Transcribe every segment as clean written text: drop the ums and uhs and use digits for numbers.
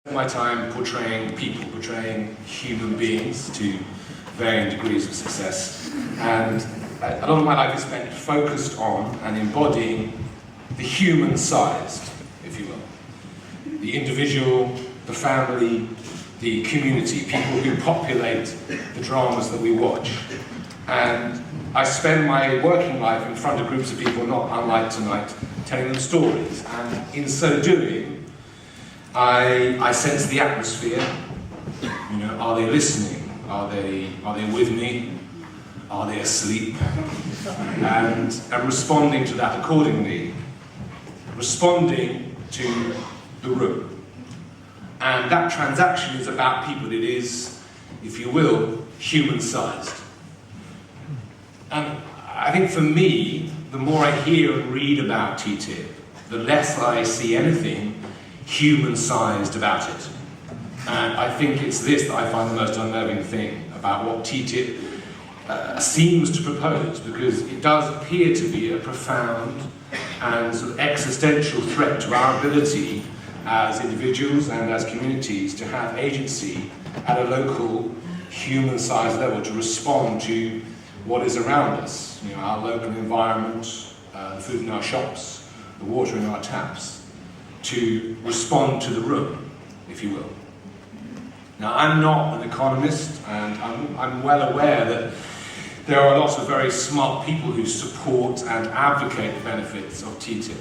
My time portraying people, portraying human beings to varying degrees of success, and a lot of my life is spent focused on and embodying the human-sized, if you will. The individual, the family, the community, people who populate the dramas that we watch. And I spend my working life in front of groups of people not unlike tonight, telling them stories, and in so doing, I sense the atmosphere. You know, are they listening? Are they with me? Are they asleep? And responding to that accordingly. Responding to the room. And that transaction is about people. It is, if you will, human-sized. And I think for me, the more I hear and read about TTIP, the less I see anything human-sized about it. And I think it's this that I find the most unnerving thing about what TTIP seems to propose, because it does appear to be a profound and sort of existential threat to our ability as individuals and as communities to have agency at a local, human-sized level to respond to what is around us. You know, our local environment, the food in our shops, the water in our taps, to respond to the room, if you will. Now, I'm not an economist, and I'm well aware that there are lots of very smart people who support and advocate the benefits of TTIP.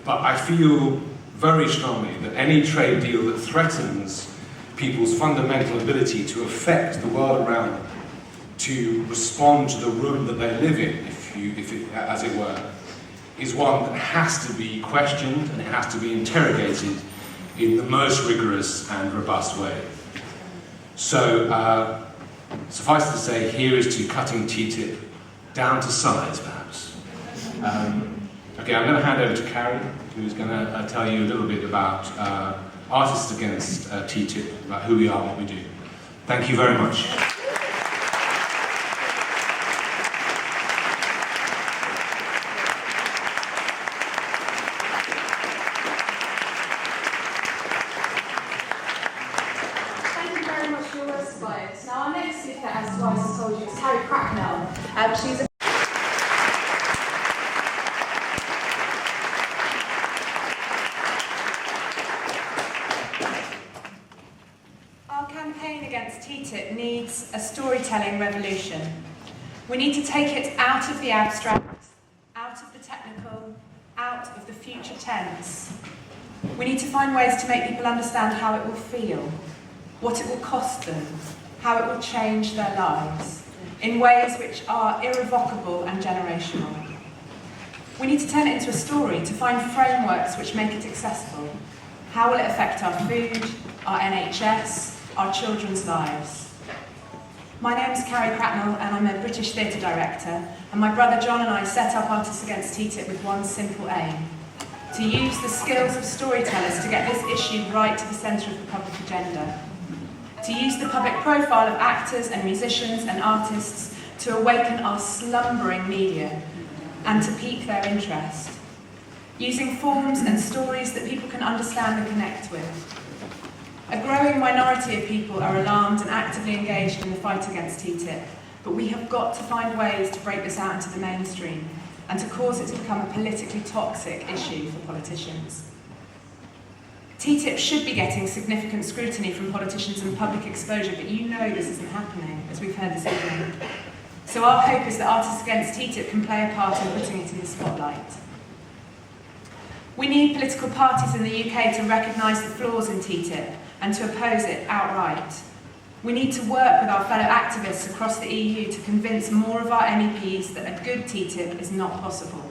But I feel very strongly that any trade deal that threatens people's fundamental ability to affect the world around them, to respond to the room that they live in, as it were, is one that has to be questioned and it has to be interrogated in the most rigorous and robust way. So, suffice to say, here is to cutting TTIP down to size, perhaps. Okay, I'm going to hand over to Carrie, who's going to tell you a little bit about Artists Against TTIP, about who we are and what we do. Thank you very much. Now, our next speaker, as Tobias has told you, is Carrie Cracknell. She's a Our campaign against TTIP needs a storytelling revolution. We need to take it out of the abstract, out of the technical, out of the future tense. We need to find ways to make people understand how it will feel, what it will cost them, how it will change their lives, in ways which are irrevocable and generational. We need to turn it into a story, to find frameworks which make it accessible. How will it affect our food, our NHS, our children's lives? My name is Carrie Cracknell and I'm a British theatre director, and my brother John and I set up Artists Against TTIP with one simple aim: to use the skills of storytellers to get this issue right to the centre of the public agenda. To use the public profile of actors and musicians and artists to awaken our slumbering media and to pique their interest. Using forms and stories that people can understand and connect with. A growing minority of people are alarmed and actively engaged in the fight against TTIP, but we have got to find ways to break this out into the mainstream and to cause it to become a politically toxic issue for politicians. TTIP should be getting significant scrutiny from politicians and public exposure, but you know this isn't happening, as we've heard this evening. So our hope is that Artists Against TTIP can play a part in putting it in the spotlight. We need political parties in the UK to recognise the flaws in TTIP and to oppose it outright. We need to work with our fellow activists across the EU to convince more of our MEPs that a good TTIP is not possible.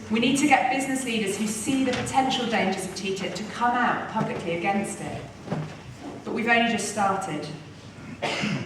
We need to get business leaders who see the potential dangers of TTIP to come out publicly against it. But we've only just started.